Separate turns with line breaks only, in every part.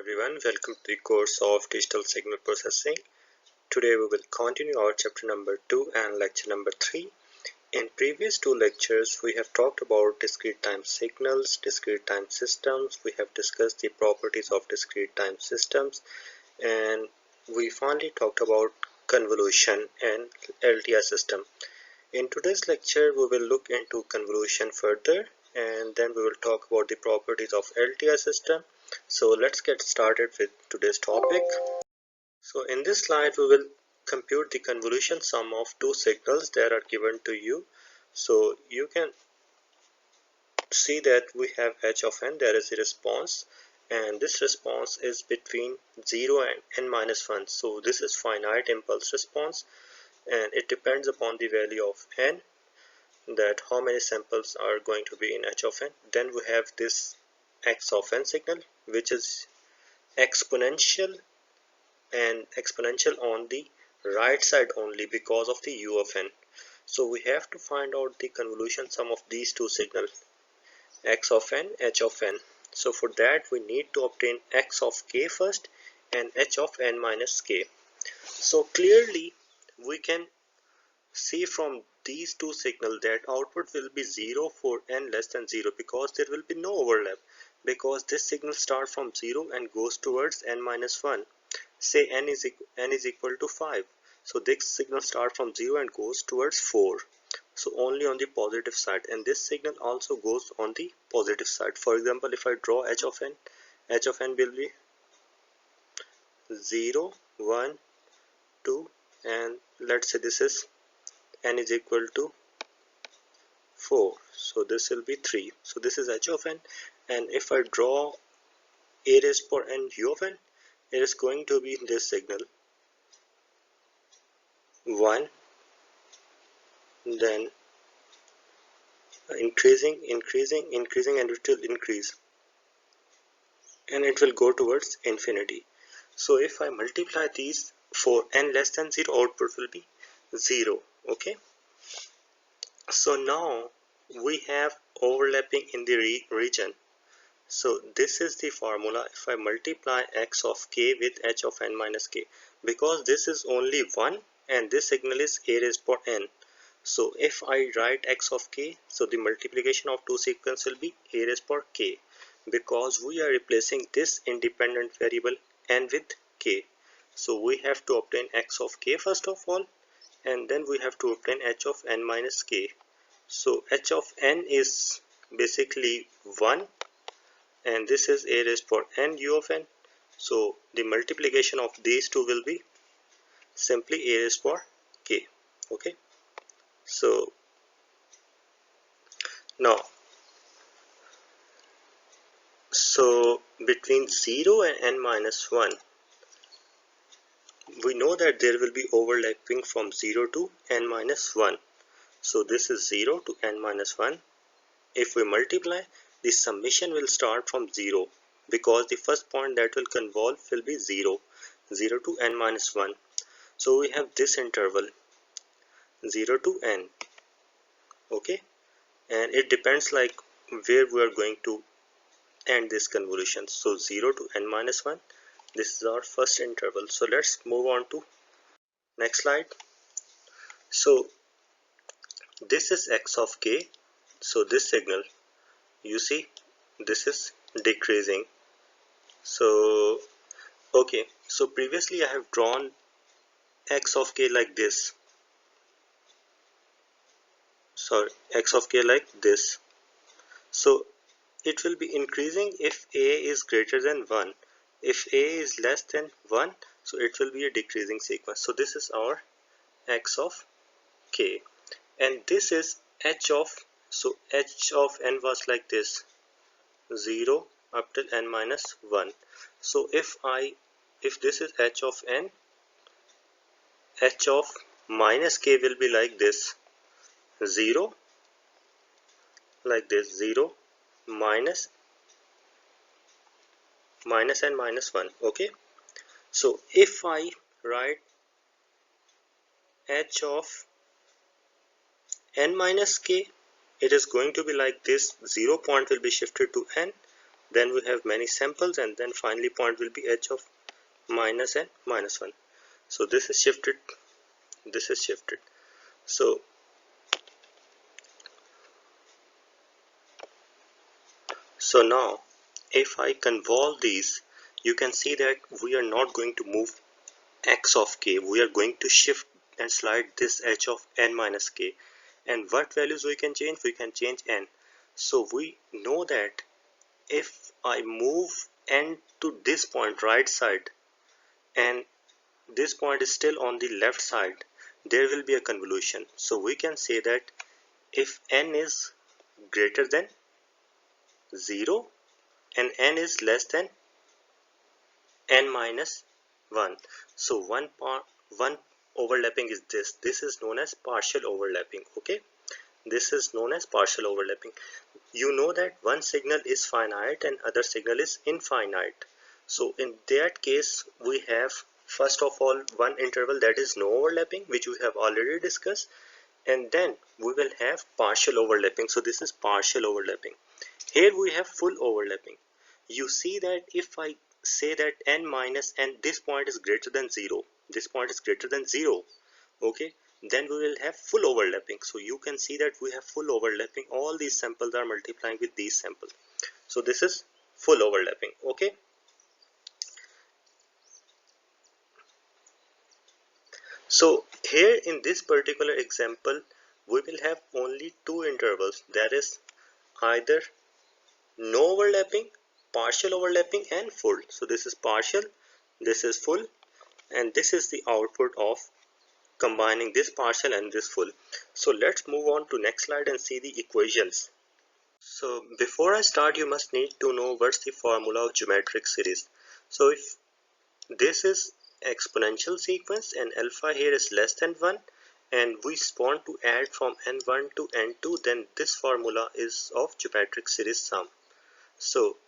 everyone, welcome to the course of Digital Signal Processing. Today we will continue our chapter number 2 and lecture number 3. In previous two lectures we have talked about discrete time signals, discrete time systems, we have discussed the properties of discrete time systems, and we finally talked about convolution and LTI system. In today's lecture we will look into convolution further, and then we will talk about the properties of LTI system. So let's get started with today's topic. So in this slide we will compute the convolution sum of two signals that are given to you. So you can see that we have h of n, there is a response, and this response is between 0 and n minus 1. So this is finite impulse response, and it depends upon the value of n, that how many samples are going to be in h of n. Then we have this x of n signal, which is exponential, and exponential on the right side only because of the u of n. So we have to find out the convolution sum of these two signals, x of n, h of n. So for that we need to obtain x of k first and h of n minus k. So clearly we can see from these two signals that output will be 0 for n less than 0, because there will be no overlap, because this signal starts from 0 and goes towards n minus 1. Say n is equal to 5, so this signal starts from 0 and goes towards 4, so only on the positive side, and this signal also goes on the positive side. For example, if I draw h of n will be 0, 1, 2, and let's say this is n is equal to 4, so this will be 3. So this is h of n, and if I draw a raised power n u of n, it is going to be this signal 1, then increasing, and it will increase, and it will go towards infinity. So if I multiply these for n less than 0, output will be 0. Okay, so now we have overlapping in the region. So this is the formula. If I multiply x of k with h of n minus k, because this is only 1 and this signal is a raised power n. So if I write x of k, so the multiplication of two sequences will be a raised power k, because we are replacing this independent variable n with k. So we have to obtain x of k first of all, and then we have to obtain h of n minus k. So h of n is basically 1, and this is a raised power n u of n. So the multiplication of these two will be simply a raised power k. Okay, so now, so between 0 and n minus 1, we know that there will be overlapping from 0 to n minus 1. So this is 0 to n minus 1. If we multiply, the summation will start from 0, because the first point that will convolve will be 0 to n minus 1. So we have this interval 0 to n. Okay, and it depends like where we are going to end this convolution. So 0 to n minus 1, this is our first interval. So let's move on to next slide. So this is x of k. So this signal, you see, this is decreasing. So okay, so previously I have drawn x of k like this, sorry, x of k like this. So it will be increasing if a is greater than 1. If a is less than 1, so it will be a decreasing sequence. So this is our x of k, and this is h of, so h of n was like this, 0 up till n minus 1. So if this is h of n, h of minus k will be like this, 0, like this, 0 minus n minus 1. Okay, so if I write h of n minus k, it is going to be like this, 0 point will be shifted to n, then we have many samples, and then finally point will be h of minus and minus 1. So this is shifted, this is shifted. So now if I convolve these, you can see that we are not going to move x of k, we are going to shift and slide this h of n minus k. And what values we can change? We can change n. So we know that if I move n to this point right side and this point is still on the left side, there will be a convolution. So we can say that if n is greater than 0 and n is less than n minus 1, so one overlapping is this is known as partial overlapping. Okay, this is known as partial overlapping. You know that one signal is finite and other signal is infinite. So in that case, we have first of all one interval that is no overlapping, which we have already discussed, and then we will have partial overlapping. So this is partial overlapping. Here we have full overlapping. You see that if I say that n minus n, this point is greater than 0, this point is greater than 0, okay, then we will have full overlapping. So you can see that we have full overlapping. All these samples are multiplying with these samples. So this is full overlapping. Okay. So here in this particular example, we will have only two intervals, that is either no overlapping, partial overlapping, and full. So this is partial, this is full, and this is the output of combining this partial and this full. So let's move on to next slide and see the equations. So before I start, you must need to know what's the formula of geometric series. So if this is exponential sequence and alpha here is less than 1, and we want to add from n1 to n2, then this formula is of geometric series sum. So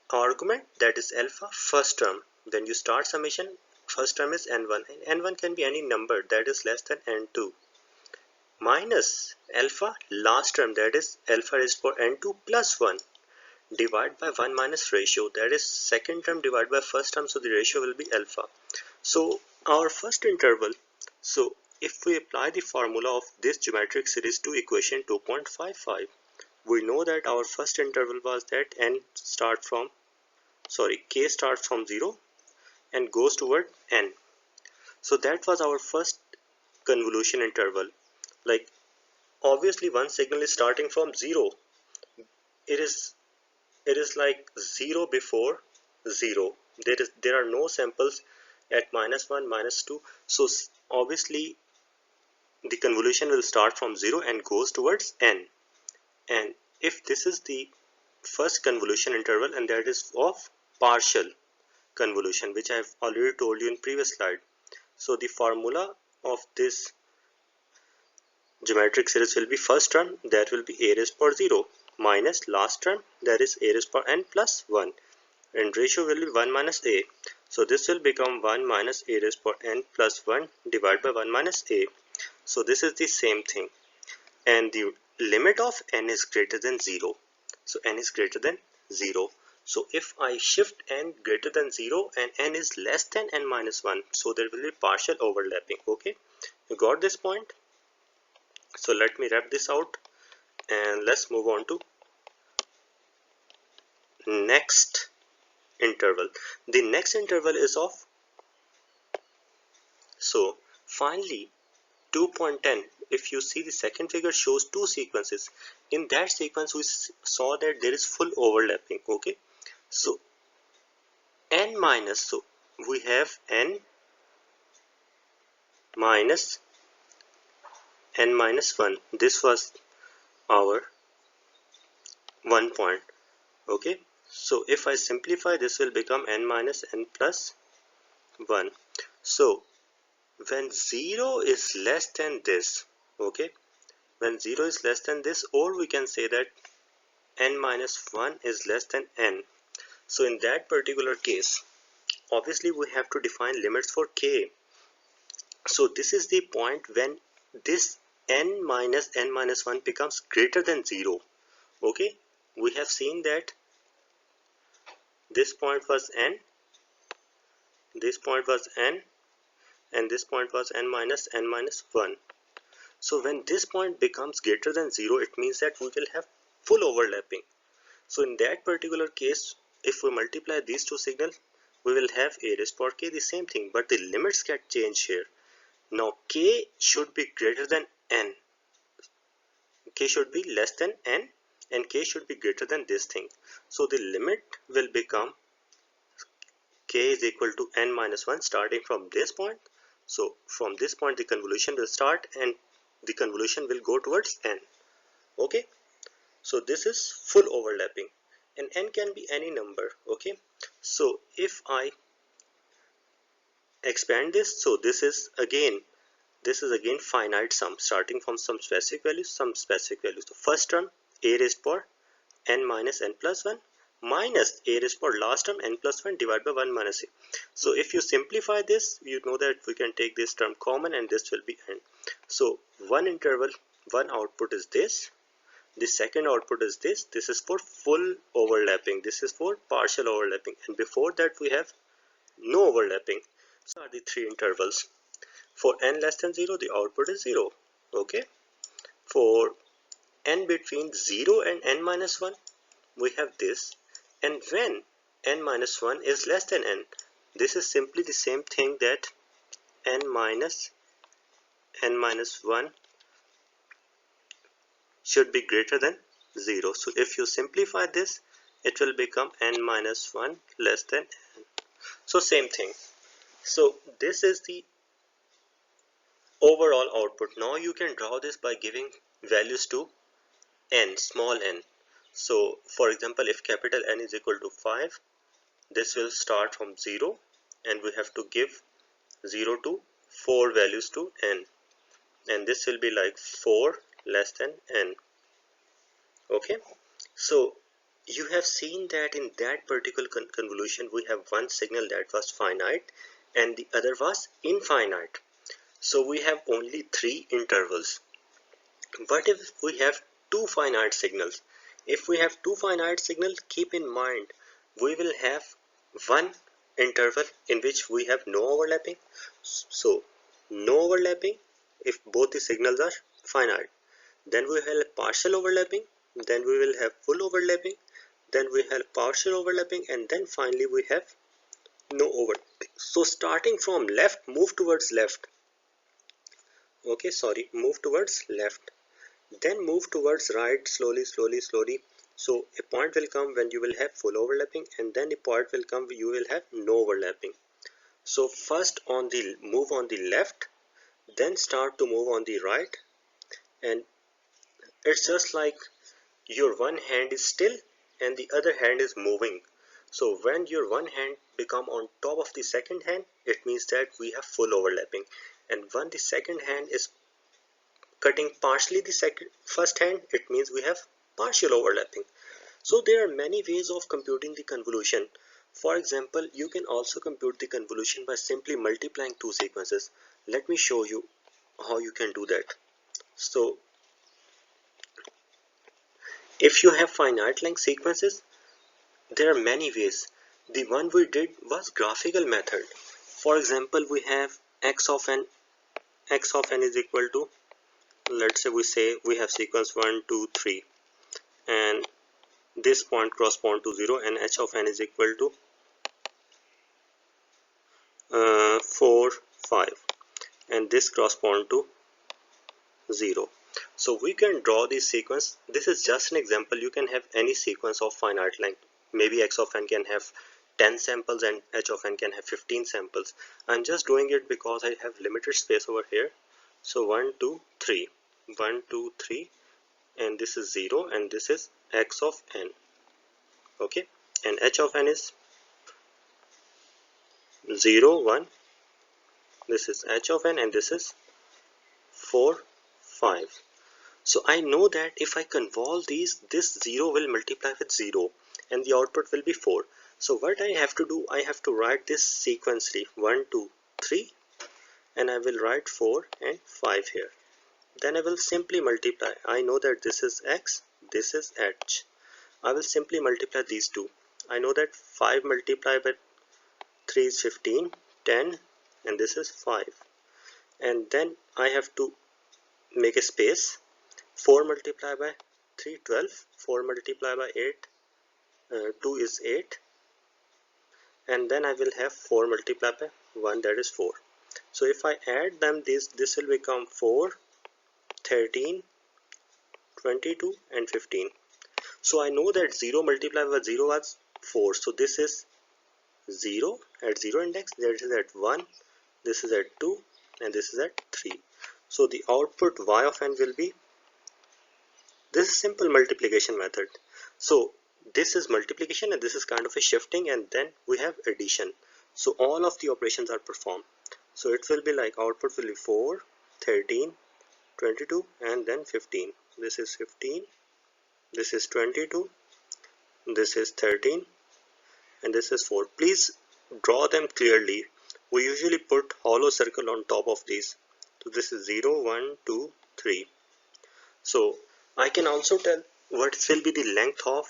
argument, that is alpha, first term, when you start summation, first term is n1, and n1 can be any number that is less than n2, minus alpha last term, that is alpha is for n2 plus 1, divided by 1 minus ratio, that is second term divided by first term, so the ratio will be alpha. So our first interval, so if we apply the formula of this geometric series to equation 2.55, we know that our first interval was that k starts from 0 and goes toward n. So that was our first convolution interval. Like obviously one signal is starting from 0. It is like 0 before 0. There are no samples at -1, -2. So obviously the convolution will start from 0 and goes towards n. And if this is the first convolution interval, and that is of partial convolution, which I have already told you in previous slide. So the formula of this geometric series will be first term, that will be a raised power 0, minus last term, that is a raised power n plus 1, and ratio will be 1 minus a. So this will become 1 minus a raised power n plus 1 divided by 1 minus a. So this is the same thing, and the limit of n is greater than 0. So n is greater than 0. So if I shift n greater than 0 and n is less than n minus 1, so there will be partial overlapping. Okay, you got this point? So let me wrap this out and let's move on to next interval. The next interval is of, so finally 2.10. If you see, the second figure shows two sequences. In that sequence we saw that there is full overlapping. Okay, so n minus, so we have n minus 1. This was our 1 point. Okay, so if I simplify, this will become n minus n plus 1. So when 0 is less than this, okay, when 0 is less than this, or we can say that n minus 1 is less than n. So in that particular case, obviously we have to define limits for k. So this is the point when this n minus 1 becomes greater than 0. Okay, we have seen that this point was n, this point was n, and this point was n minus 1. So when this point becomes greater than 0, it means that we will have full overlapping. So in that particular case, if we multiply these two signals, we will have a raised power k, the same thing, but the limits get changed here. Now k should be greater than n, k should be less than n, and k should be greater than this thing. So the limit will become k is equal to n minus 1 starting from this point. So from this point the convolution will start and the convolution will go towards n. Okay, so this is full overlapping, and n can be any number. Okay, so if I expand this, so this is again finite sum starting from some specific values, So first term a raised power n minus n plus 1 minus a raised power last term n plus 1 divided by 1 minus a. So if you simplify this, you know that we can take this term common and this will be n. So one output is this, the second output is this. This is for full overlapping, this is for partial overlapping, and before that we have no overlapping. So are the three intervals. For n less than 0, the output is 0. Okay. For n between 0 and n minus 1, we have this. And when n minus 1 is less than n, this is simply the same thing, that n minus 1 should be greater than 0. So if you simplify this, it will become n minus 1 less than n. So same thing. So this is the overall output. Now you can draw this by giving values to n, small n. So for example, if capital N is equal to 5, this will start from 0 and we have to give 0 to 4 values to n, and this will be like 4 less than n. Okay, so you have seen that in that particular convolution we have one signal that was finite and the other was infinite. So we have only 3 intervals. What if we have 2 finite signals? If we have 2 finite signals, keep in mind we will have one interval in which we have no overlapping. So no overlapping if both the signals are finite. Then we will have partial overlapping, then we will have full overlapping, then we have partial overlapping, and then finally we have no overlapping. So starting from left, move towards left. Okay, sorry, move towards left. Then move towards right, slowly. So a point will come when you will have full overlapping, and then a point will come when you will have no overlapping. So first move on the left, then start to move on the right, and it's just like your one hand is still and the other hand is moving. So when your one hand become on top of the second hand, it means that we have full overlapping, and when the second hand is cutting partially the first hand, it means we have partial overlapping. So there are many ways of computing the convolution. For example, you can also compute the convolution by simply multiplying two sequences. Let me show you how you can do that. So if you have finite length sequences, there are many ways. The one we did was graphical method. For example, we have x of n is equal to, let's say we have sequence 1, 2, 3, and this point corresponds to 0, and h of n is equal to 4, 5, and this corresponds to 0. So we can draw this sequence. This is just an example. You can have any sequence of finite length. Maybe x of n can have 10 samples and h of n can have 15 samples. I'm just doing it because I have limited space over here. So 1, 2, 3, 1, 2, 3, and this is 0, and this is x of n. Okay, and h of n is 0, 1, this is h of n, and this is 4, 5. So I know that if I convolve these, this 0 will multiply with 0 and the output will be 4. So what I have to do, I have to write this sequentially 1, 2, 3, and I will write 4 and 5 here. Then I will simply multiply. I know that this is x, this is h. I will simply multiply these two. I know that 5 multiplied by 3 is 15, 10, and this is 5. And then I have to make a space. 4 multiplied by 3, 12. 4 multiplied by 8, 2 is 8. And then I will have 4 multiplied by 1, that is 4. So if I add them, this will become 4, 13, 22 and 15. So I know that 0 multiplied by 0 was 4. So this is 0 at 0 index, that is at 1, this is at 2, and this is at 3. So the output y of n will be this simple multiplication method. So this is multiplication and this is kind of a shifting, and then we have addition. So all of the operations are performed. So it will be like output will be 4, 13, 22 and then 15. This is 15, this is 22, this is 13 and this is 4. Please draw them clearly. We usually put hollow circle on top of these. So this is 0, 1, 2, 3. So I can also tell what will be the length of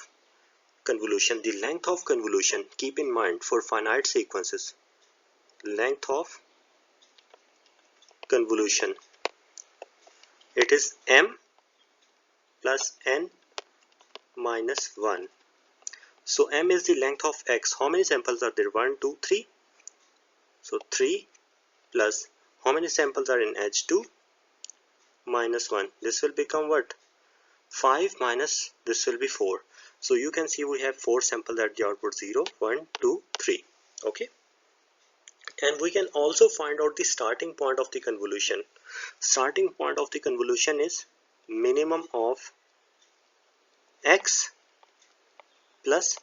convolution. The length of convolution, keep in mind for finite sequences, length of convolution, it is m plus n minus 1. So m is the length of x. How many samples are there? 1, 2, 3. So 3 plus how many samples are in H2? Minus 1. This will become what? 5 minus this will be 4. So you can see we have 4 samples at the output 0, 1, 2, 3. Okay. And we can also find out the starting point of the convolution. Starting point of the convolution is minimum of x plus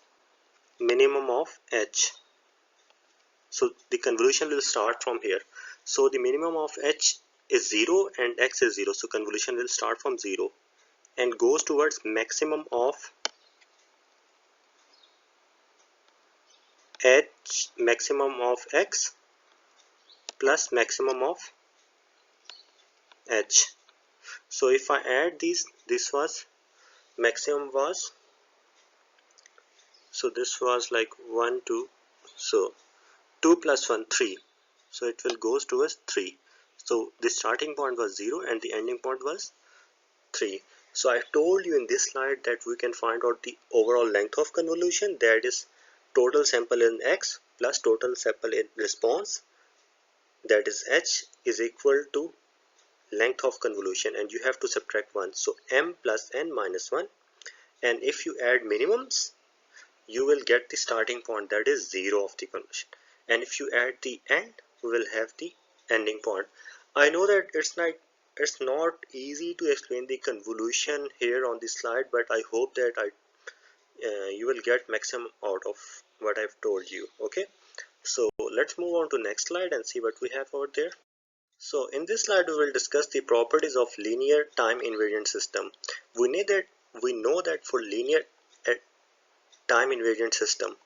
minimum of h. So the convolution will start from here. So the minimum of h is 0 and x is 0. So convolution will start from 0 and goes towards maximum of h, maximum of x plus maximum of h. So if I add these, this was maximum was, so this was like 1, 2, so 2 plus 1, 3. So it will goes towards 3. So the starting point was 0 and the ending point was 3. So I told you in this slide that we can find out the overall length of convolution, that is total sample in x plus total sample in response, that is h, is equal to length of convolution, and you have to subtract 1. So m plus n minus 1, and if you add minimums you will get the starting point, that is 0 of the convolution, and if you add the end we will have the ending point. I know that it's not easy to explain the convolution here on this slide, but I hope that you will get maximum out of what I've told you. Okay, so let's move on to next slide and see what we have out there. So in this slide we will discuss the properties of linear time invariant system. We know that for linear time invariant system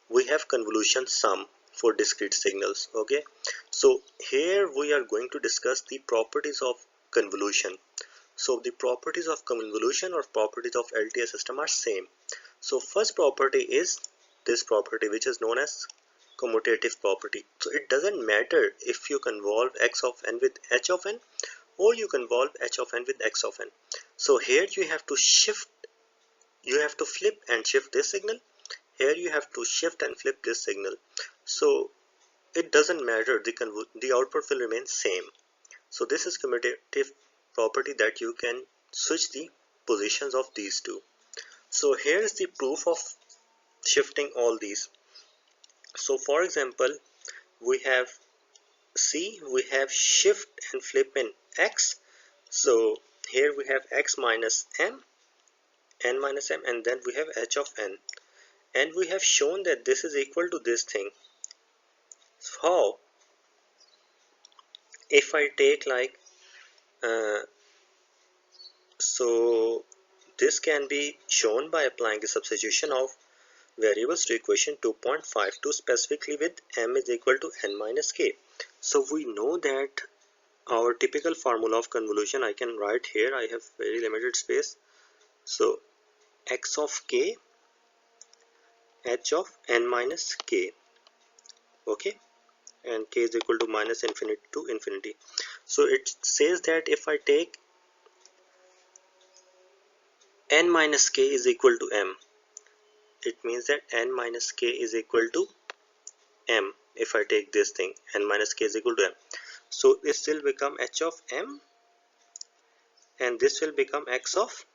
we have convolution sum for discrete signals. Okay, so here we are going to discuss the properties of convolution. So the properties of convolution or properties of LTI system are same. So first property is this property, which is known as commutative property. So it doesn't matter if you convolve x of n with h of n or you convolve h of n with x of n. So here you have to flip and shift this signal. Here you have to shift and flip this signal. So it doesn't matter, the output will remain same. So this is commutative property, that you can switch the positions of these two. So here is the proof of shifting all these. So for example, we have shift and flip in x. So here we have x minus m, n minus m, and then we have h of n, and we have shown that this is equal to this thing. So how? If I take like so this can be shown by applying a substitution of variables to equation 2.52 specifically with m is equal to n minus k. So we know that our typical formula of convolution, I can write here, I have very limited space. So x of k h of n minus k. Okay, and k is equal to minus infinity to infinity. So it says that if I take n minus k is equal to m, it means that n minus k is equal to m. If I take this thing, n minus k is equal to m, so this will become h of m, and this will become x of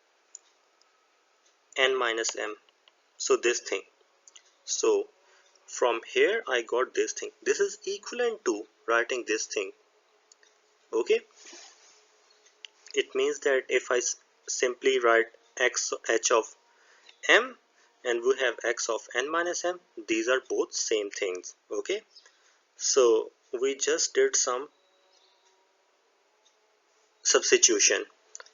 n minus m. So this thing. So from here I got this thing. This is equivalent to writing this thing. Okay, it means that if I simply write x h of m and we have x of n minus m, these are both same things. Okay, so we just did some substitution.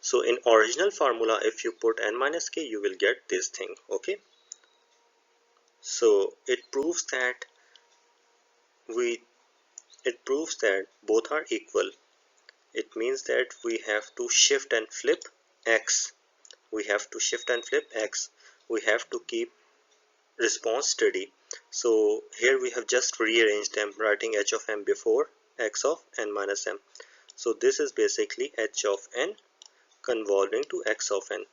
So in original formula, if you put n minus k, you will get this thing. Okay, so we it proves that both are equal. It means that we have to shift and flip x. We have to shift and flip x. We have to keep response steady. So here we have just rearranged them, writing h of m before x of n minus m. So this is basically h of n convolving to x of n,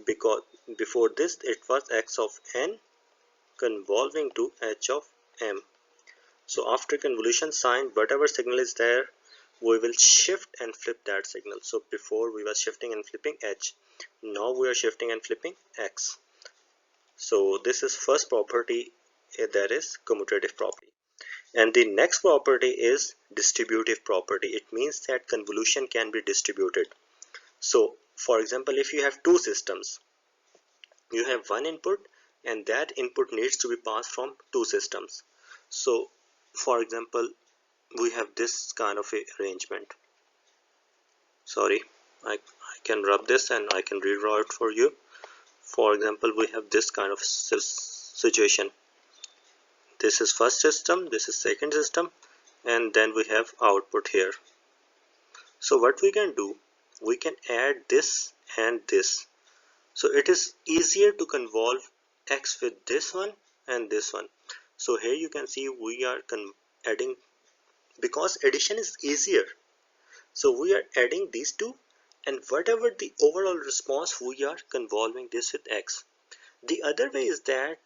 because before this it was x of n convolving to h of m. So after convolution sign, whatever signal is there, we will shift and flip that signal. So before we were shifting and flipping h, now we are shifting and flipping x. So this is first property, that is commutative property. And the next property is distributive property. It means that convolution can be distributed. So for example, if you have two systems, you have one input and that input needs to be passed from two systems. So for example, we have this kind of a arrangement. Sorry, I can rub this and I can redraw it for you. For example, we have this kind of situation. This is first system, this is second system, and then we have output here. So what we can do, we can add this and this. So it is easier to convolve x with this one and this one. So here you can see we are adding, because addition is easier. So we are adding these two, and whatever the overall response, we are convolving this with x. The other way is that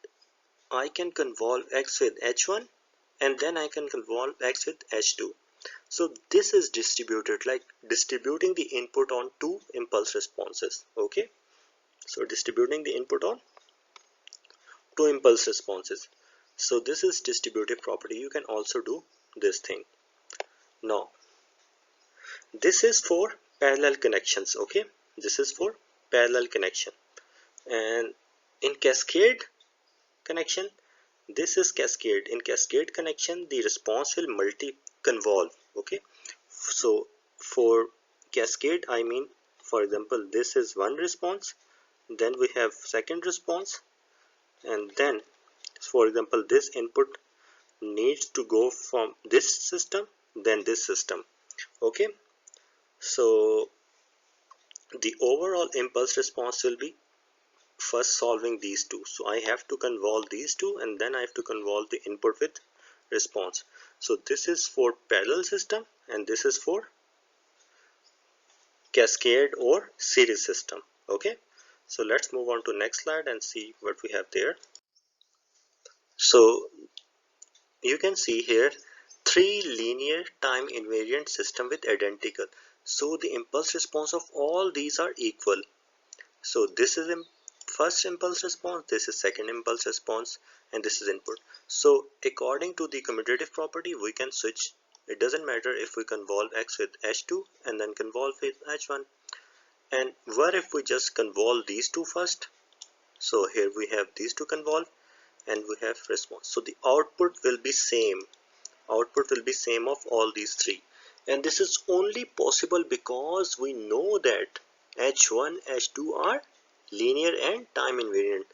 I can convolve x with h1 and then I can convolve x with h2. So this is distributed, like distributing the input on two impulse responses. Okay, so distributing the input on two impulse responses. So this is distributive property. You can also do this thing. Now this is for parallel connections. Okay, this is for parallel connection. And in cascade connection, this is cascade. In cascade connection, the response will multi-convolve. Okay, so for cascade, I mean, for example, this is one response, then we have second response, and then for example, this input needs to go from this system, then this system. Okay, so the overall impulse response will be first solving these two. So I have to convolve these two and then I have to convolve the input with response. So this is for parallel system and this is for cascade or series system. Okay, so let's move on to next slide and see what we have there. So you can see here three linear time invariant system with identical. So the impulse response of all these are equal. So this is first impulse response, this is second impulse response, and this is input. So according to the commutative property, we can switch. It doesn't matter if we convolve x with h2 and then convolve with h1. And what if we just convolve these two first? So here we have these two convolve and we have response. So the output will be same. Output will be same of all these three. And this is only possible because we know that h1, h2 are linear and time invariant.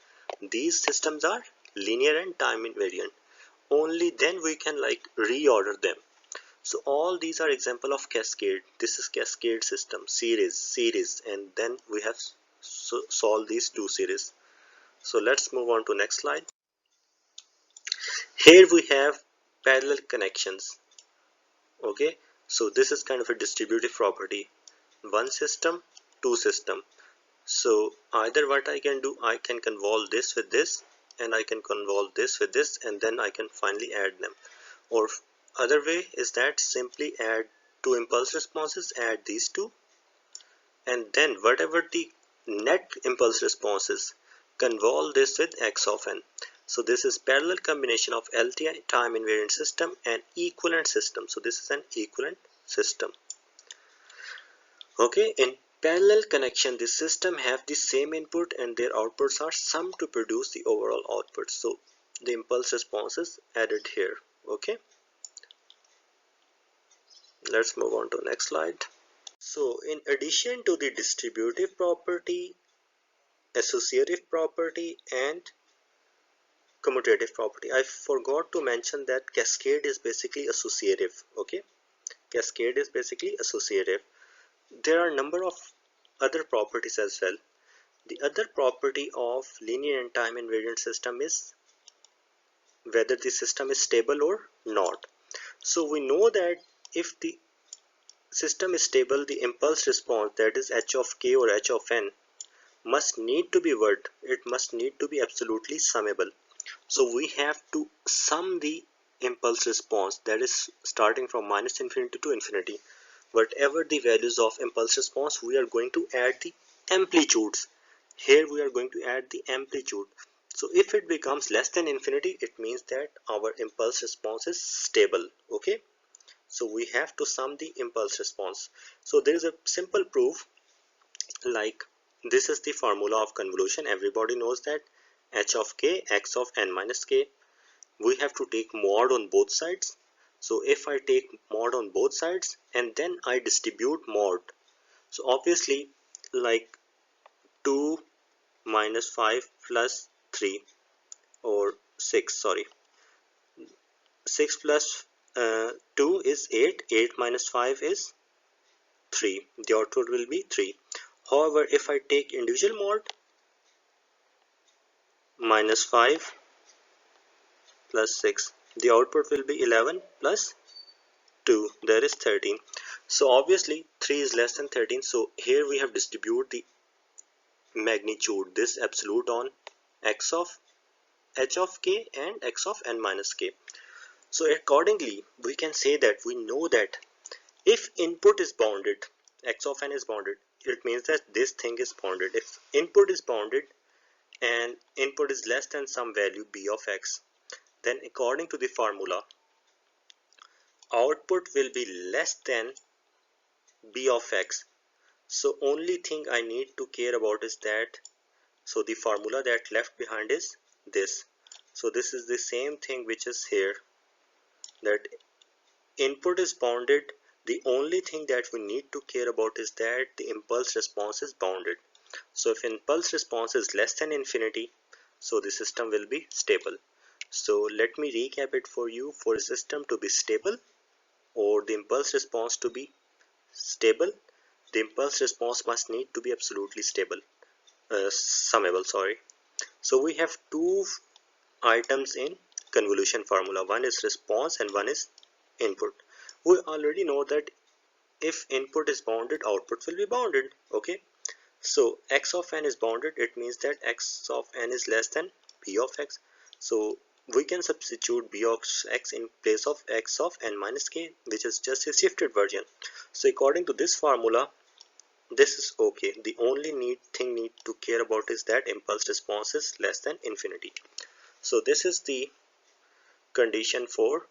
These systems are linear and time invariant. Only then we can like reorder them. So all these are example of cascade. This is cascade system, series, and then we have solve these two series. So let's move on to next slide. Here we have parallel connections. Okay, so this is kind of a distributive property. One system, two system. So either what I can do, I can convolve this with this, and I can convolve this with this, and then I can finally add them. Or other way is that simply add two impulse responses, add these two, and then whatever the net impulse response is, convolve this with x of n. So this is parallel combination of LTI time invariant system and equivalent system. So this is an equivalent system. Okay, in parallel connection, the system have the same input and their outputs are summed to produce the overall output. So the impulse response is added here. Okay, let's move on to the next slide. So in addition to the distributive property, associative property and commutative property, I forgot to mention that cascade is basically associative. Okay, cascade is basically associative. There are a number of other properties as well. The other property of linear and time invariant system is whether the system is stable or not. So we know that if the system is stable, the impulse response, that is h of k or h of n, must need to be what? It must need to be absolutely summable. So we have to sum the impulse response, that is starting from minus infinity to infinity. Whatever the values of impulse response, we are going to add the amplitudes. Here we are going to add the amplitude. So if it becomes less than infinity, it means that our impulse response is stable. Okay, so we have to sum the impulse response. So there is a simple proof, like this is the formula of convolution. Everybody knows that h of k x of n minus k. We have to take mod on both sides. So if I take mod on both sides and then I distribute mod, so obviously like 2 minus 5 plus 3 or 6, sorry, 6 plus 2 is 8, 8 minus 5 is 3, the output will be 3. However, if I take individual mod, minus 5 plus 6, the output will be 11 plus 2, there is 13. So obviously 3 is less than 13, so here we have distributed the magnitude, this absolute, on x of h of k and x of n minus k. So accordingly we can say that we know that if input is bounded, x of n is bounded, it means that this thing is bounded. If input is bounded and input is less than some value b of x, then according to the formula, output will be less than b of x. So only thing I need to care about is that, so the formula that left behind is this. So this is the same thing which is here, that input is bounded. The only thing that we need to care about is that the impulse response is bounded. So if impulse response is less than infinity, so the system will be stable. So let me recap it for you. For a system to be stable or the impulse response to be stable, the impulse response must need to be absolutely stable, summable, sorry. So we have two items in convolution formula. One is response and one is input. We already know that if input is bounded, output will be bounded. Okay, so x of n is bounded, it means that x of n is less than b of x. So we can substitute b of x in place of x of n minus k, which is just a shifted version. So according to this formula, this is okay. The only thing need to care about is that impulse response is less than infinity. So this is the condition for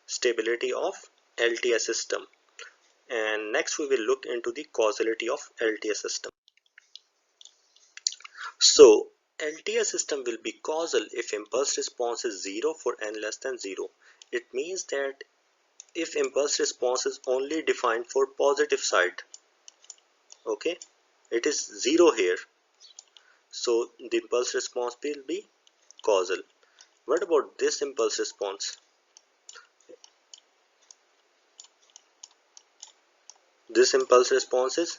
stability of LTI system. And next we will look into the causality of LTI system. So LTI system will be causal if impulse response is 0 for n less than 0. It means that if impulse response is only defined for positive side, okay, it is 0 here, so the impulse response will be causal. What about this impulse response? This impulse response is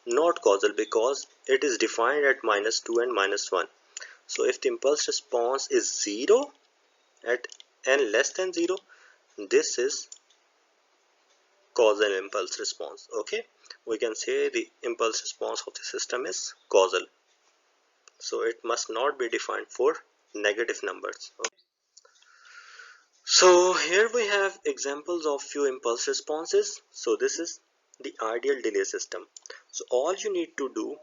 not causal because it is defined at -2 and -1. So if the impulse response is 0 at n less than 0, this is causal impulse response. Okay, we can say the impulse response of the system is causal, so it must not be defined for negative numbers. Okay. So here we have examples of few impulse responses. So this is the ideal delay system. So all you need to do,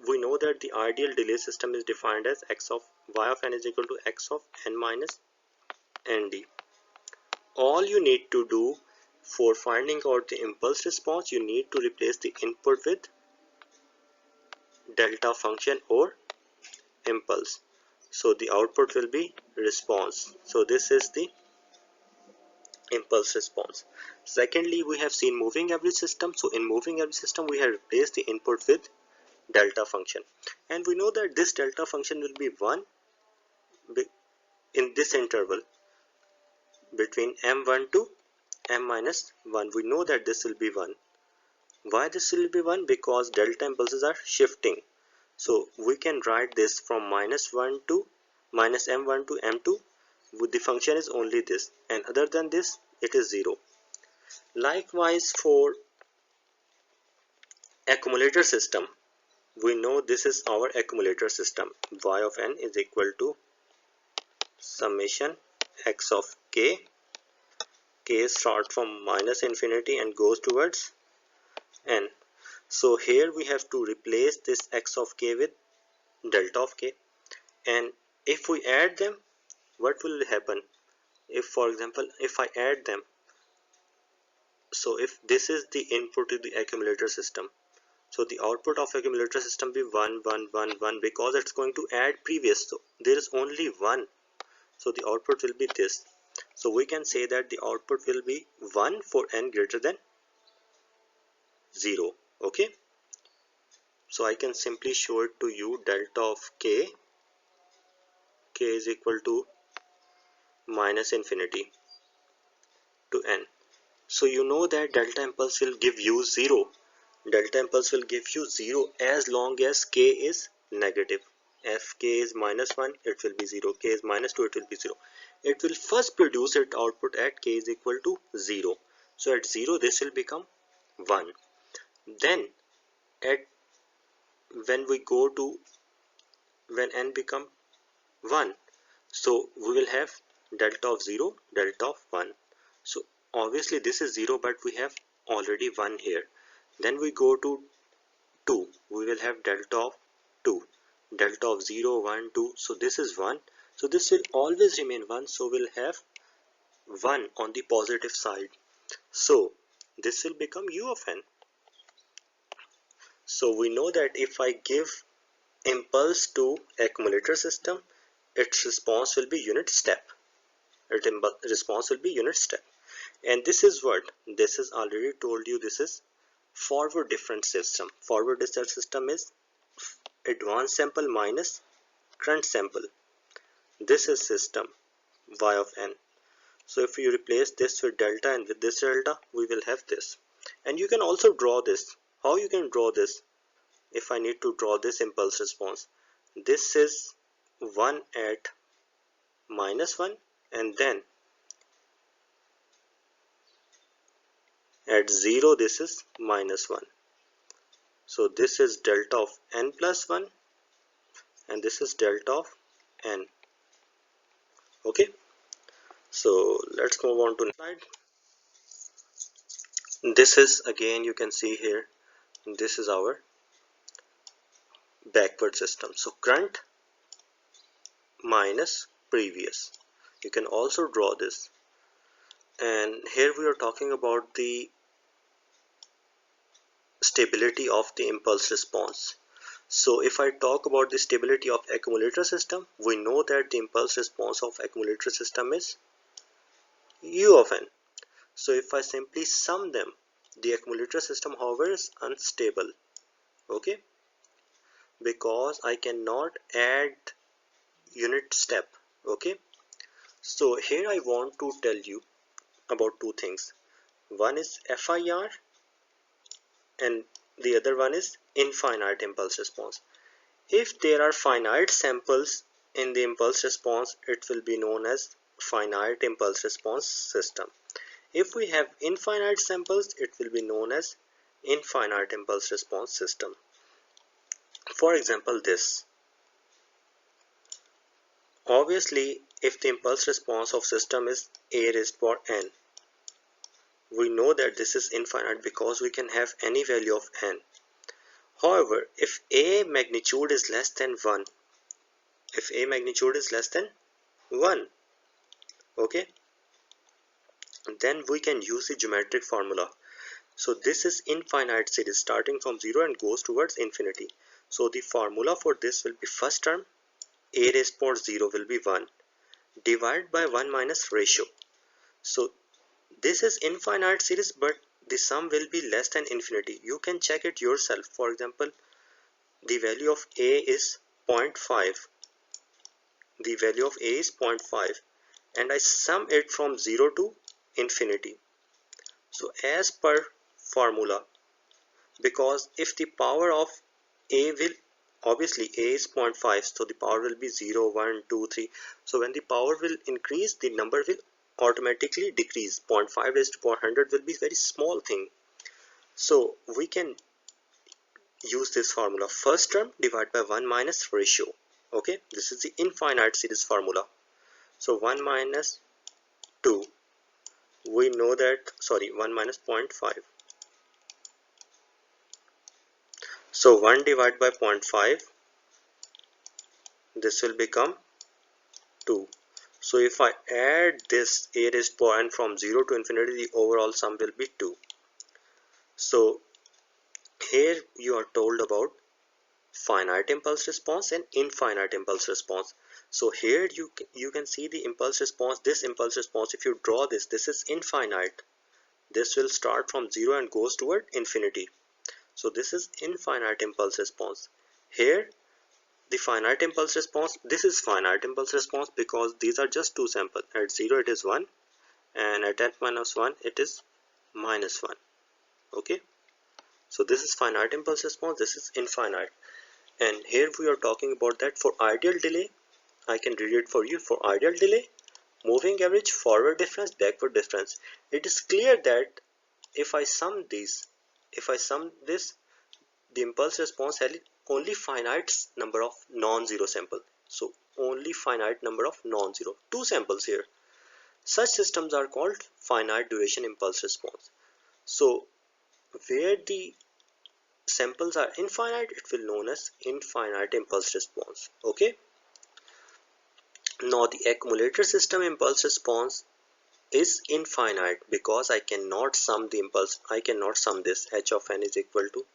we know that the ideal delay system is defined as x of y of n is equal to x of n minus nd. All you need to do for finding out the impulse response, you need to replace the input with delta function or impulse. So the output will be response. So this is the impulse response. Secondly, we have seen moving average system. So in moving average system, we have replaced the input with delta function, and we know that this delta function will be 1 in this interval between m1 to m minus 1. We know that this will be 1. Why this will be 1? Because delta impulses are shifting. So we can write this from minus m1 to m2. The function is only this, and other than this it is 0. Likewise, for accumulator system, we know this is our accumulator system. Y of n is equal to summation x of k. K starts from minus infinity and goes towards n. So here we have to replace this x of k with delta of k, and if we add them, what will happen? If, for example, if I add them, so if this is the input to the accumulator system, so the output of accumulator system be 1 1 1 1, because it's going to add previous, so there is only 1, so the output will be this. So we can say that the output will be 1 for n greater than 0. Okay, so I can simply show it to you. Delta of k is equal to minus infinity to n. So you know that delta impulse will give you 0. Delta impulse will give you 0 as long as k is negative. If k is minus 1, it will be 0. K is minus 2, it will be 0. It will first produce its output at k is equal to 0. So at 0, this will become 1. Then at when we go to when n become 1, so we will have delta of 0, delta of 1. So obviously this is 0, but we have already 1 here. Then we go to 2, we will have delta of 2, delta of 0 1 2. So this is 1, so this will always remain 1, so we'll have 1 on the positive side. So this will become u of n. So we know that if I give impulse to accumulator system, its response will be unit step. Response will be unit step. And this is what? This is already told you, this is forward difference system. Forward difference system is advanced sample minus current sample. This is system y of n. So if you replace this with delta and with this delta, we will have this. And you can also draw this. How you can draw this? If I need to draw this impulse response, this is 1 at minus 1, and then at 0 this is minus 1. So this is delta of n plus 1, and this is delta of n. Okay, so let's move on to the slide. This is, again, you can see here, this is our backward system. So current minus previous. You can also draw this. And here we are talking about the stability of the impulse response. So if I talk about the stability of accumulator system, we know that the impulse response of accumulator system is u of n. So if I simply sum them, the accumulator system, however, is unstable. Okay, because I cannot add unit step. Okay, so here I want to tell you about two things. One is FIR and the other one is infinite impulse response. If there are finite samples in the impulse response, it will be known as finite impulse response system. If we have infinite samples, it will be known as infinite impulse response system. For example, this. Obviously, if the impulse response of system is a raised to power n, we know that this is infinite because we can have any value of n. However, if a magnitude is less than 1, if a magnitude is less than 1, okay, then we can use the geometric formula. So this is infinite series starting from 0 and goes towards infinity. So the formula for this will be first term a raised to power 0 will be 1 divided by 1 minus ratio. So this is infinite series, but the sum will be less than infinity. You can check it yourself. For example, the value of a is 0.5. The value of a is 0.5 and I sum it from 0 to infinity. So as per formula, because if the power of a will, obviously a is 0.5, so the power will be 0, 1, 2, 3. So when the power will increase, the number will automatically decrease. 0.5 raised to power 100 will be a very small thing. So we can use this formula, first term divided by 1 minus ratio. Okay, this is the infinite series formula. So 1 minus 2, we know that, sorry, 1 minus 0.5. So 1 divided by 0.5, this will become 2. So if I add this a raised to power n from 0 to infinity, the overall sum will be 2. So here you are told about finite impulse response and infinite impulse response. So here you can see the impulse response. This impulse response, if you draw this is infinite. This will start from 0 and goes toward infinity. So this is infinite impulse response. Here the finite impulse response, this is finite impulse response because these are just two samples. At 0 it is 1 and at n minus 1 it is minus 1. Okay, so this is finite impulse response, this is infinite. And here we are talking about that for ideal delay. I can read it for you. For ideal delay, moving average, forward difference, backward difference, it is clear that if I sum this, the impulse response has only finite number of non-zero samples. So only finite number of non-zero, two samples here. Such systems are called finite duration impulse response. So where the samples are infinite, it will known as infinite impulse response. Okay, now the accumulator system impulse response is infinite because I cannot sum the impulse. I cannot sum this. H of n is equal to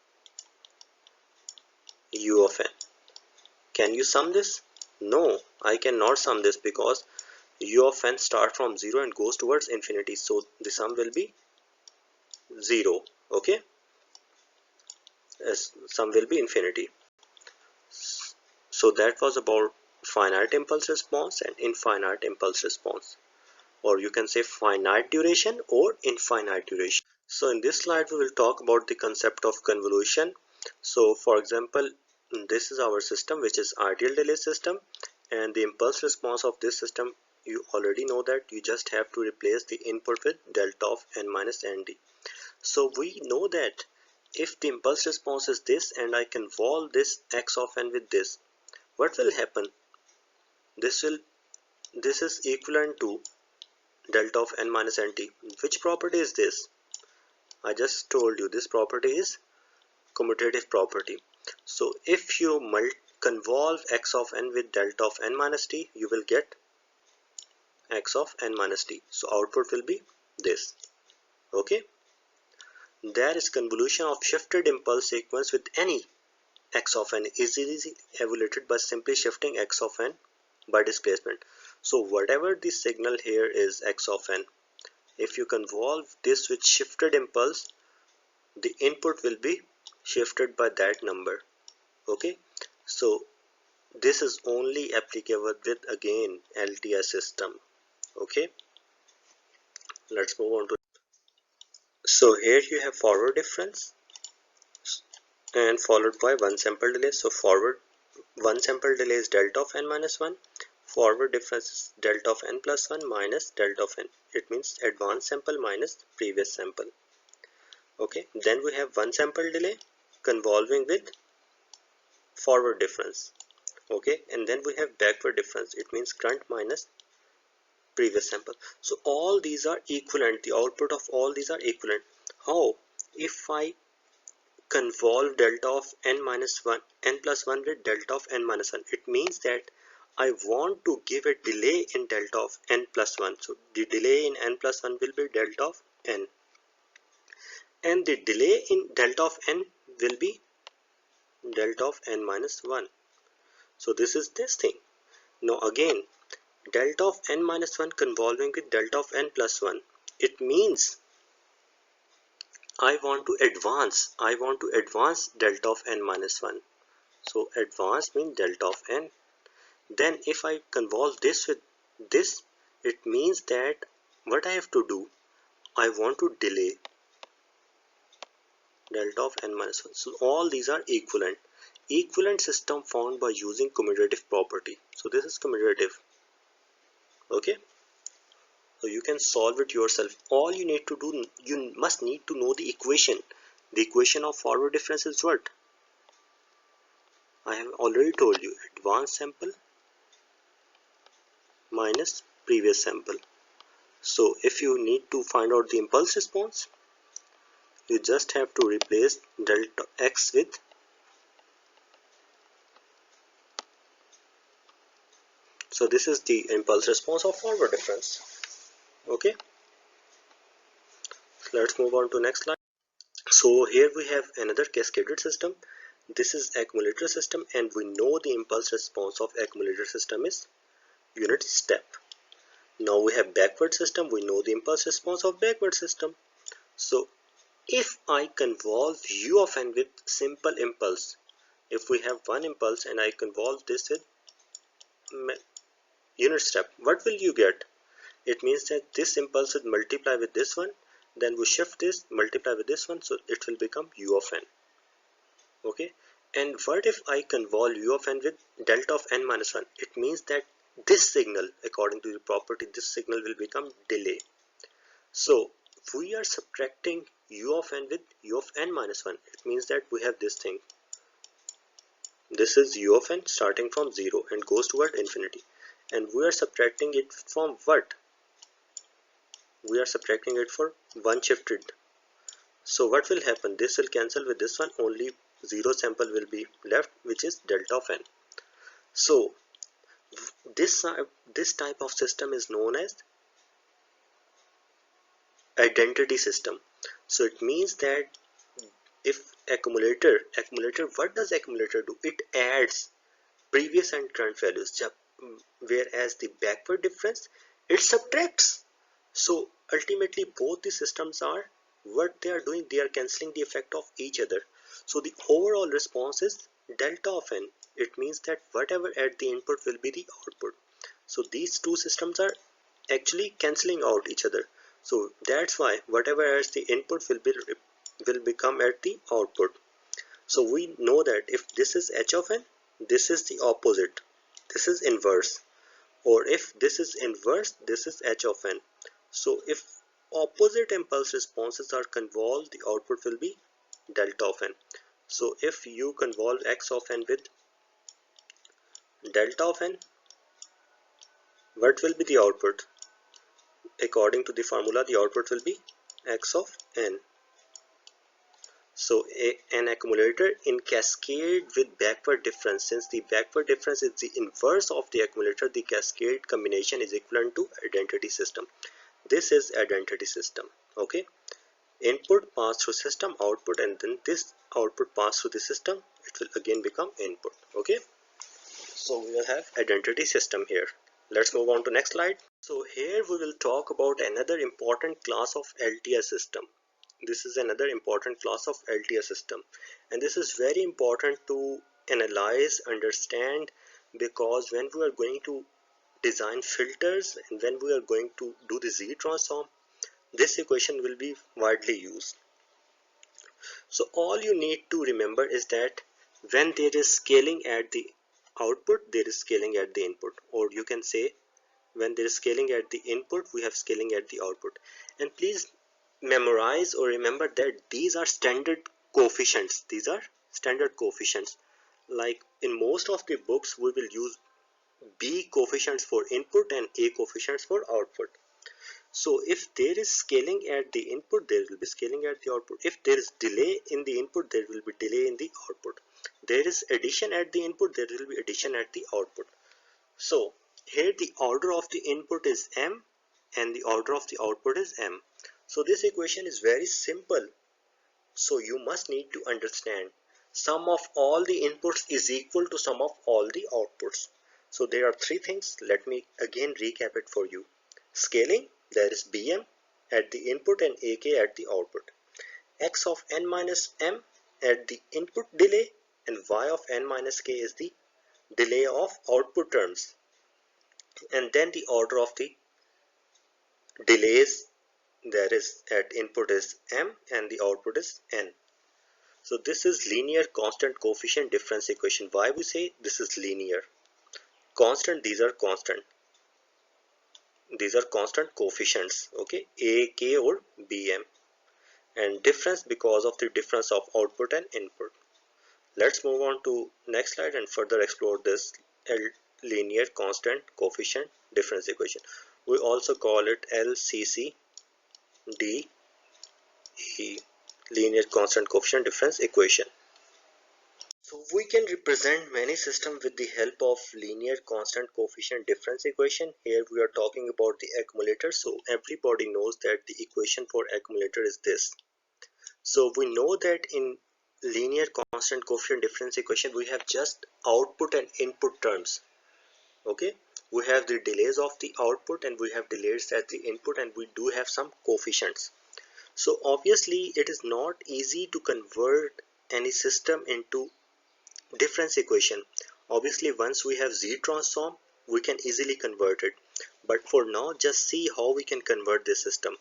u of n. Can you sum this? No, I cannot sum this because u of n starts from 0 and goes towards infinity. So the sum will be 0. Okay, sum will be infinity. So that was about finite impulse response and infinite impulse response, or you can say finite duration or infinite duration. So in this slide we will talk about the concept of convolution. So for example, this is our system, which is ideal delay system, and the impulse response of this system, you already know that you just have to replace the input with delta of n minus nd. So we know that if the impulse response is this and I convolve this x of n with this, what will happen? This is equivalent to delta of n minus nt. Which property is this? I just told you this property is commutative property. So if you convolve x of n with delta of n minus t, you will get x of n minus t. So output will be this. Okay, there is convolution of shifted impulse sequence with any x of n is easily evaluated by simply shifting x of n by displacement. So whatever the signal here is x of n, if you convolve this with shifted impulse, the input will be shifted by that number. Okay, so this is only applicable with again LTI system. Okay, let's move on to. So here you have forward difference and followed by one sample delay. So forward one sample delay is delta of n minus 1, Forward difference is delta of n plus 1 minus delta of n. It means advanced sample minus previous sample. Okay, then we have one sample delay convolving with forward difference. Okay, and then we have backward difference. It means current minus previous sample. So all these are equivalent. The output of all these are equivalent. How? If I convolve delta of n minus 1, n plus 1 with delta of n minus 1, it means that I want to give a delay in delta of n plus 1. So the delay in n plus 1 will be delta of n, and the delay in delta of n will be delta of n minus 1. So this is this thing. Now again, delta of n minus 1 convolving with delta of n plus 1. It means I want to advance delta of n minus 1. So advance means delta of n. Then if I convolve this with this, it means that what I have to do, I want to delay delta of n minus 1. So all these are equivalent. Equivalent system found by using commutative property. So this is commutative. Okay, so you can solve it yourself. All you need to do, you must need to know the equation. The equation of forward difference is what? I have already told you, advanced sample minus previous sample. So if you need to find out the impulse response, you just have to replace delta x with so this is the impulse response of forward difference. Okay, let's move on to next slide. So here we have another cascaded system. This is accumulator system, and we know the impulse response of accumulator system is unit step. Now we have backward system. We know the impulse response of backward system. So if I convolve u of n with simple impulse, if we have one impulse and I convolve this with unit step, what will you get? It means that this impulse will multiply with this one, then we shift this, multiply with this one, so it will become u of n. Okay, and what if I convolve u of n with delta of n minus 1? It means that this signal, according to the property, this signal will become delay. So we are subtracting u of n with u of n minus 1. It means that we have this thing. This is u of n starting from 0 and goes toward infinity. And we are subtracting it from what? We are subtracting it for one shifted. So what will happen? This will cancel with this one. Only 0 sample will be left, which is delta of n. So this type of system is known as identity system. So it means that if accumulator, what does accumulator do? It adds previous and current values, whereas the backward difference, it subtracts. So ultimately both the systems are, what they are doing, they are cancelling the effect of each other. So the overall response is delta of n. It means that whatever at the input will be the output. So these two systems are actually cancelling out each other. So that's why whatever as the input will become at the output. So we know that if this is h of n, this is the opposite. This is inverse. Or if this is inverse, this is h of n. So if opposite impulse responses are convolved, the output will be delta of n. So if you convolve x of n with delta of n, what will be the output? According to the formula, the output will be x of n. So an accumulator in cascade with backward difference, since the backward difference is the inverse of the accumulator, the cascade combination is equivalent to identity system. This is identity system. Okay, input pass through system, output, and then this output pass through the system, it will again become input. Okay, so we will have identity system here. Let's move on to next slide. So here we will talk about another important class of LTI system. This is another important class of LTI system, and this is very important to analyze, understand, because when we are going to design filters and when we are going to do the Z transform, this equation will be widely used. So all you need to remember is that when there is scaling at the output, there is scaling at the input, or you can say when there is scaling at the input, we have scaling at the output. And please memorize or remember that these are standard coefficients. These are standard coefficients. Like in most of the books, we will use B coefficients for input and A coefficients for output. So if there is scaling at the input, there will be scaling at the output. If there is delay in the input, there will be delay in the output. There is addition at the input, there will be addition at the output. So here the order of the input is M and the order of the output is M. So this equation is very simple. So you must need to understand sum of all the inputs is equal to sum of all the outputs. So there are three things. Let me again recap it for you. Scaling, there is Bm at the input and Ak at the output. X of n minus m at the input delay, and y of n minus k is the delay of output terms. And then the order of the delays, there is at input is m and the output is n. So this is linear constant coefficient difference equation. Why we say this is linear? Constant, these are constant. These are constant coefficients, okay, A, K or Bm. And difference because of the difference of output and input. Let's move on to next slide and further explore this linear constant coefficient difference equation. We also call it LCCDE, linear constant coefficient difference equation. So we can represent many systems with the help of linear constant coefficient difference equation. Here we are talking about the accumulator. So everybody knows that the equation for accumulator is this. So we know that in linear constant coefficient difference equation, we have just output and input terms. Okay, we have the delays of the output and we have delays at the input, and we do have some coefficients. So obviously it is not easy to convert any system into difference equation. Obviously once we have Z transform, we can easily convert it. But for now, just see how we can convert this system.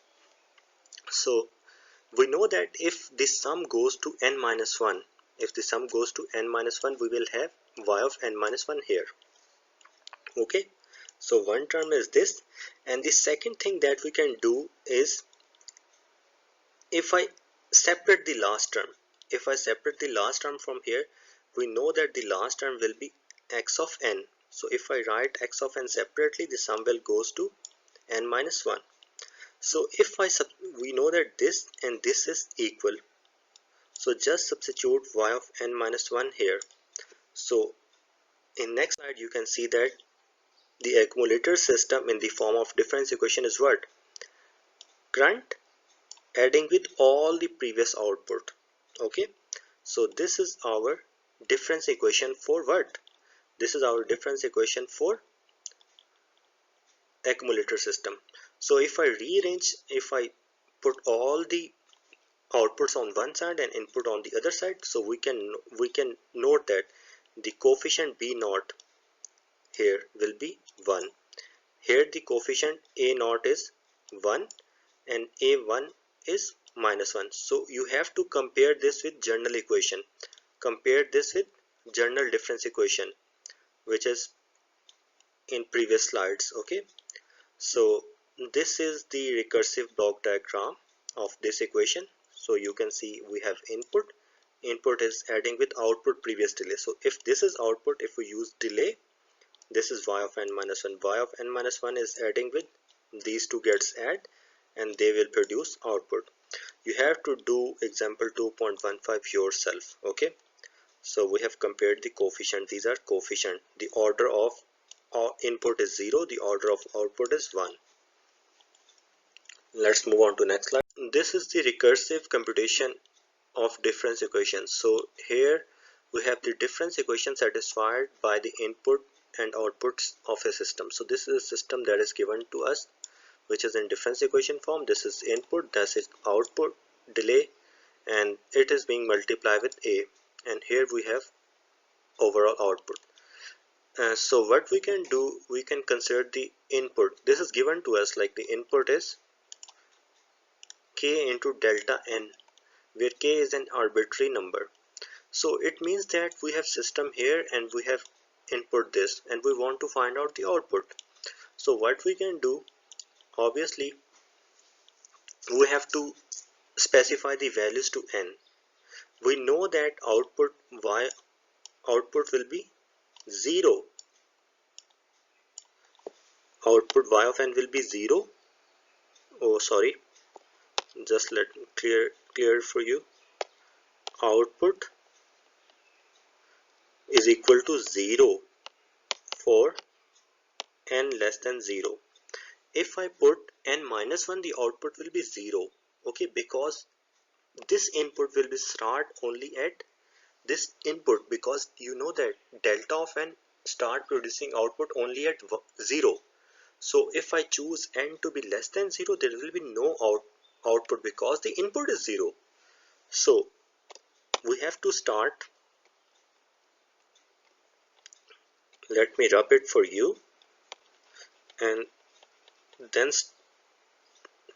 So we know that if the sum goes to n minus 1, if the sum goes to n minus 1, we will have y of n minus 1 here. Okay, so one term is this, and the second thing that we can do is, if I separate the last term, if I separate the last term from here, we know that the last term will be x of n. So if I write x of n separately, the sum will goes to n minus 1. So if we know that this and this is equal, so just substitute y of n minus 1 here. So in next slide you can see that the accumulator system in the form of difference equation is what? Current adding with all the previous output. Okay, so this is our difference equation for what? This is our difference equation for accumulator system. So if I rearrange, if I put all the outputs on one side and input on the other side, so we can note that the coefficient B naught here will be 1. Here the coefficient A naught is 1 and A1 is minus 1. So you have to compare this with general equation. Compare this with general difference equation, which is in previous slides. Okay, so this is the recursive block diagram of this equation. So you can see we have input. Input is adding with output previous delay. So if this is output, if we use delay, this is y of n minus 1. Y of n minus 1 is adding with these two gets add and they will produce output. You have to do example 2.15 yourself. Okay, so we have compared the coefficient. These are coefficient. The order of input is 0, the order of output is 1. Let's move on to next slide. This is the recursive computation of difference equations. So here we have the difference equation satisfied by the input and outputs of a system. So this is a system that is given to us, which is in difference equation form. This is input, that is output, delay, and it is being multiplied with A, and here we have overall output. So what we can do, we can consider the input. This is given to us like the input is k into delta n, where k is an arbitrary number. So it means that we have system here and we have input this and we want to find out the output. So what we can do, obviously we have to specify the values to n. We know that output will be 0. Output y of n will be 0. Oh sorry, just let me clear it for you. Output is equal to 0 for n less than 0. If I put n minus 1, the output will be 0. Okay, because this input will be start only at this input, because you know that delta of n start producing output only at 0. So if I choose n to be less than 0, there will be no output because the input is 0. So we have to start, let me rub it for you and then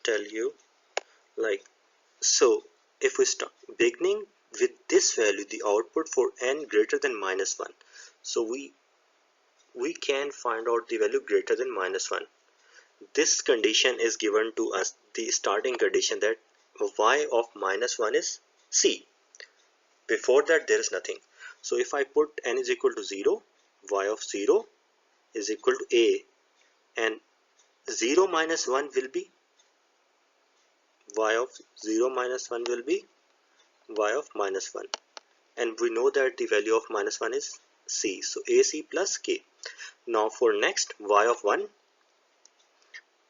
tell you like so. If we start beginning with this value, the output for n greater than minus 1, so we can find out the value greater than minus 1. This condition is given to us, the starting condition, that y of minus 1 is c. Before that there is nothing. So if I put n is equal to 0, y of 0 is equal to a, and 0 minus 1 will be y of 0 minus 1 will be y of minus 1, and we know that the value of minus 1 is c, so ac plus k. Now for next y of 1,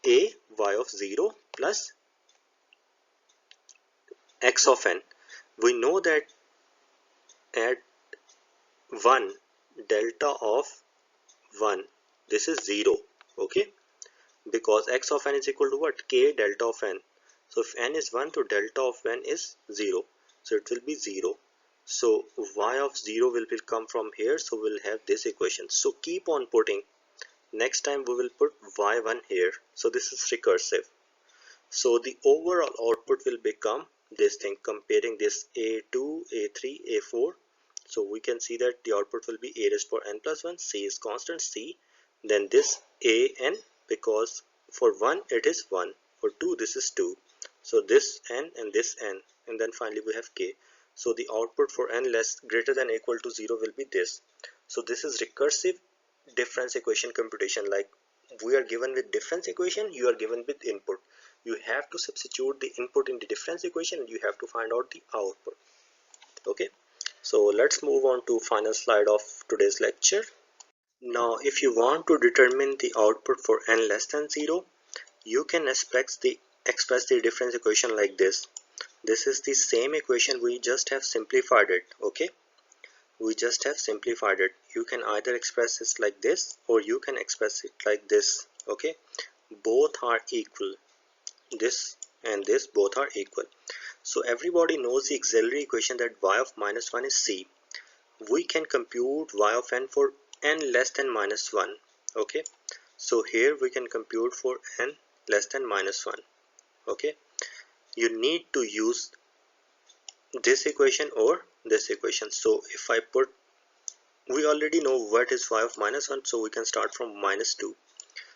a y of 0 plus x of n. We know that at 1, delta of 1, this is 0, okay, because x of n is equal to what? K delta of n. So if n is 1, so delta of n is 0, so it will be 0. So y of 0 will come from here, so we'll have this equation. So keep on putting. Next time we will put y1 here, so this is recursive. So the overall output will become this thing, comparing this a2, a3, a4. So we can see that the output will be a raised power n plus 1, c is constant, c, then this a n, because for 1 it is 1, for 2 this is 2, so this n and this n, and then finally we have k. So the output for n less greater than or equal to 0 will be this. So this is recursive difference equation computation. Like we are given with difference equation, you are given with input. You have to substitute the input in the difference equation and you have to find out the output. Okay, so let's move on to final slide of today's lecture. Now if you want to determine the output for n less than 0, you can express the difference equation like this. This is the same equation, we just have simplified it. Okay, we just have simplified it. You can either express this like this or you can express it like this. Okay, both are equal. This and this both are equal. So everybody knows the auxiliary equation that y of minus 1 is c. We can compute y of n for n less than minus 1. Okay, so here we can compute for n less than minus 1. Okay, you need to use this equation or this equation. So if I put, we already know what is y of minus 1, so we can start from minus 2.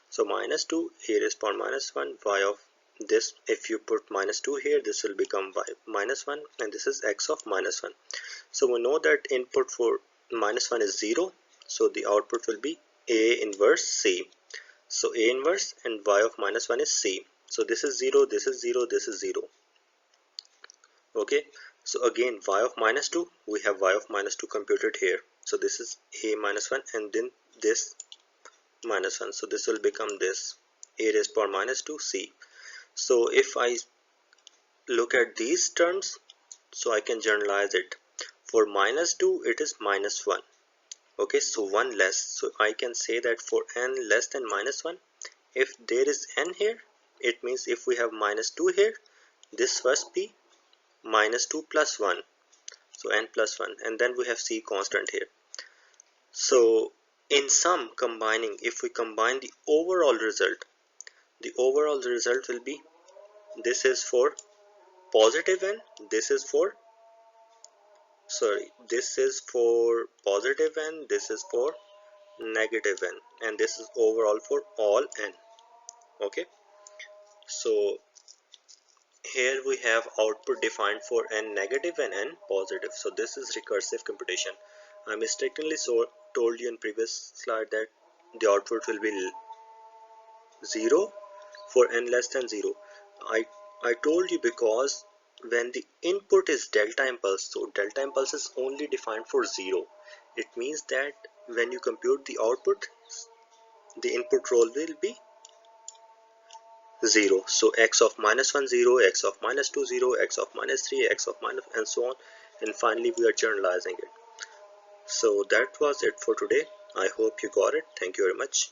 So minus 2, here is power minus 1, y of this, if you put minus 2 here, this will become y minus 1, and this is x of minus 1. So we know that input for minus 1 is 0, so the output will be a inverse c. So a inverse and y of minus 1 is c. So this is 0, this is 0, this is 0. Okay, so again y of minus 2, we have y of minus 2 computed here. So this is a minus 1 and then this minus 1. So this will become this a raised power minus 2 c. So if I look at these terms, so I can generalize it. For minus 2 it is minus 1. Okay, so 1 less. So I can say that for n less than minus 1, if there is n here, it means if we have minus 2 here, this must be minus 2 plus 1. So n plus 1, and then we have c constant here. So in sum, combining, if we combine the overall result will be, this is for positive n, this is for positive n, this is for negative n, and this is overall for all n. Okay, so here we have output defined for n negative and n positive. So this is recursive computation. I mistakenly told you in previous slide that the output will be 0 for n less than 0. I told you because when the input is delta impulse, so delta impulse is only defined for 0. It means that when you compute the output, the input roll will be 0. So x of minus 1 0, x of minus 2 0, x of minus 3, x of minus, and so on, and finally we are generalizing it. So that was it for today. I hope you got it. Thank you very much.